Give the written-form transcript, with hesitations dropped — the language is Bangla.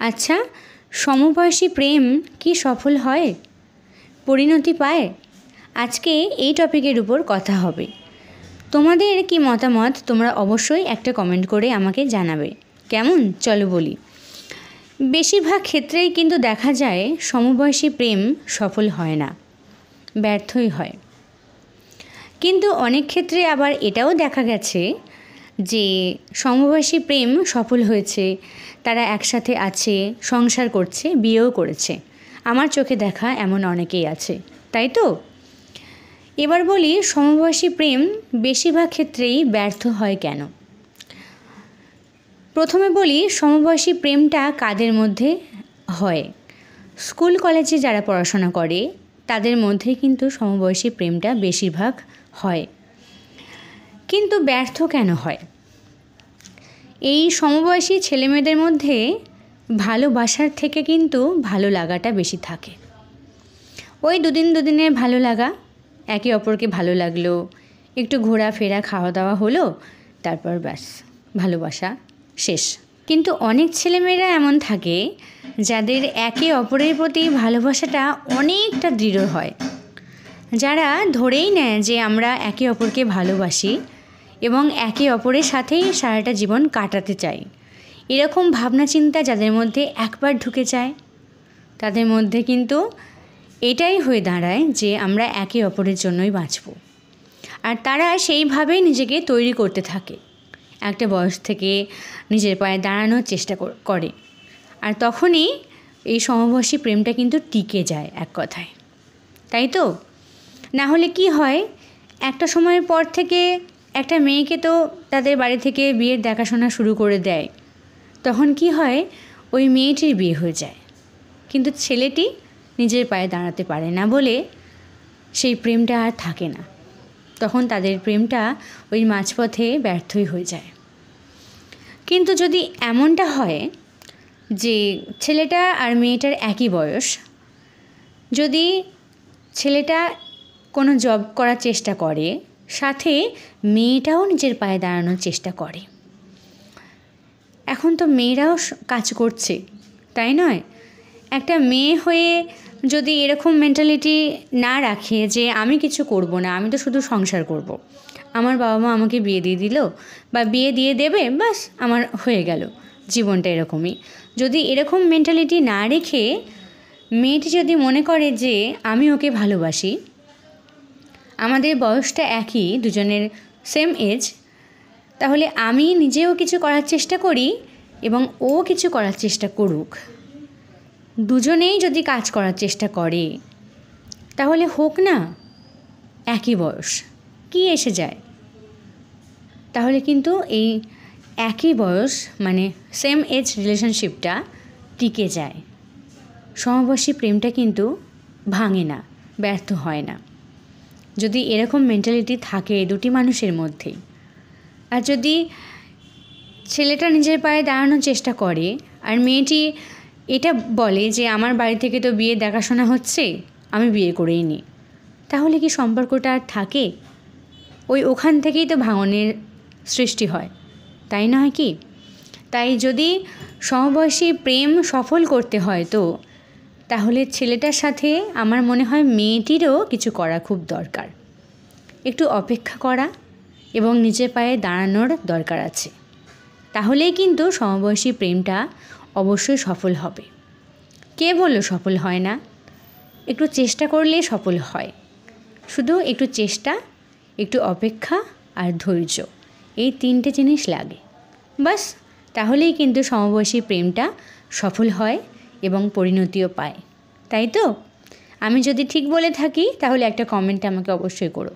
আচ্ছা, সমবয়সী প্রেম কি সফল হয়, পরিণতি পায়? আজকে এই টপিকের উপর কথা হবে। তোমাদের কি মতামত তোমরা অবশ্যই একটা কমেন্ট করে আমাকে জানাবে। কেমন? চলো বলি। বেশিরভাগ ক্ষেত্রেই কিন্তু দেখা যায় সমবয়সী প্রেম সফল হয় না, ব্যর্থই হয়। কিন্তু অনেক ক্ষেত্রে আবার এটাও দেখা গেছে যে সমবয়সী প্রেম সফল হয়েছে, তারা একসাথে আছে, সংসার করছে, বিয়েও করেছে। আমার চোখে দেখা এমন অনেকেই আছে, তাই তো? এবার বলি সমবয়সী প্রেম বেশিরভাগ ক্ষেত্রেই ব্যর্থ হয় কেন। প্রথমে বলি সমবয়সী প্রেমটা কাদের মধ্যে হয়। স্কুল কলেজে যারা পড়াশোনা করে তাদের মধ্যে কিন্তু সমবয়সী প্রেমটা বেশিরভাগ হয়। কিন্তু ব্যর্থ কেন হয়? এই সমবয়সী ছেলেমেয়েদের মধ্যে ভালোবাসার থেকে কিন্তু ভালো লাগাটা বেশি থাকে। ওই দুদিনের ভালো লাগা, একে অপরকে ভালো লাগলো, একটু ঘোরাফেরা, খাওয়া দাওয়া হলো, তারপর ব্যাস ভালোবাসা শেষ। কিন্তু অনেক ছেলেমেয়েরা এমন থাকে যাদের একে অপরের প্রতি ভালোবাসাটা অনেকটা দৃঢ় হয়, যারা ধরেই নেয় যে আমরা একে অপরকে ভালোবাসি এবং একে অপরের সাথেই সারাটা জীবন কাটাতে চাই। এরকম ভাবনা চিন্তা যাদের মধ্যে একবার ঢুকে যায় তাদের মধ্যে কিন্তু এটাই হয়ে দাঁড়ায় যে আমরা একে অপরের জন্যই বাঁচব। আর তারা সেইভাবেই নিজেকে তৈরি করতে থাকে, একটা বয়স থেকে নিজের পায়ে দাঁড়ানোর চেষ্টা করে। আর তখনই এই সমবয়সী প্রেমটা কিন্তু টিকে যায় এক কথায়, তাই তো? না হলে কি হয়, একটা সময়ের পর থেকে একটা মেয়েকে তো তাদের বাড়ি থেকে বিয়ের দেখাশোনা শুরু করে দেয়, তখন কি হয়, ওই মেয়েটির বিয়ে হয়ে যায়, কিন্তু ছেলেটি নিজের পায়ে দাঁড়াতে পারে না বলে সেই প্রেমটা আর থাকে না। তখন তাদের প্রেমটা ওই মাঝপথে ব্যর্থই হয়ে যায়। কিন্তু যদি এমনটা হয় যে ছেলেটা আর মেয়েটার একই বয়স, যদি ছেলেটা কোনো জব করার চেষ্টা করে, সাথে মেয়েটাও নিজের পায়ে দাঁড়ানোর চেষ্টা করে। এখন তো মেয়েরাও কাজ করছে, তাই নয়? একটা মেয়ে হয়ে যদি এরকম মেন্টালিটি না রাখে যে আমি কিছু করব না, আমি তো শুধু সংসার করব, আমার বাবা মা আমাকে বিয়ে দিয়ে দিল বা বিয়ে দিয়ে দেবে, বাস আমার হয়ে গেল জীবনটা, এরকমই যদি এরকম মেন্টালিটি না রেখে মেয়েটি যদি মনে করে যে আমি ওকে ভালোবাসি, আমাদের বয়সটা একই, দুজনের সেম এজ, তাহলে আমি নিজেও কিছু করার চেষ্টা করি এবং ও কিছু করার চেষ্টা করুক, দুজনেই যদি কাজ করার চেষ্টা করে তাহলে হোক না একই বয়স, কি এসে যায়? তাহলে কিন্তু এই একই বয়স মানে সেম এজ রিলেশনশিপটা টিকে যায়। সমবয়সী প্রেমটা কিন্তু ভাঙে না, ব্যর্থ হয় না, যদি এরকম মেন্টালিটি থাকে দুটি মানুষের মধ্যেই। আর যদি ছেলেটা নিজের পায়ে দাঁড়ানোর চেষ্টা করে আর মেয়েটি এটা বলে যে আমার বাড়ি থেকে তো বিয়ে দেখাশোনা হচ্ছে, আমি বিয়ে করেই নিই, তাহলে কি সম্পর্কটা আর থাকে? ওখান থেকেই তো ভাঙনের সৃষ্টি হয়, তাই নয় কি? তাই যদি সমবয়সী প্রেম সফল করতে হয় তো তাহলে ছেলেটার সাথে আমার মনে হয় মেয়েটিরও কিছু করা খুব দরকার, একটু অপেক্ষা করা এবং নিজের পায়ে দাঁড়ানোর দরকার আছে। তাহলেই কিন্তু সমবয়সী প্রেমটা অবশ্যই সফল হবে। কে বলল সফল হয় না? একটু চেষ্টা করলেই সফল হয়। শুধু একটু চেষ্টা, একটু অপেক্ষা আর ধৈর্য, এই তিনটে জিনিস লাগে, বাস। তাহলেই কিন্তু সমবয়সী প্রেমটা সফল হয় এবং পরিণতিও পায়, তাই তো? আমি যদি ঠিক বলে থাকি তাহলে একটা কমেন্ট আমাকে অবশ্যই করো।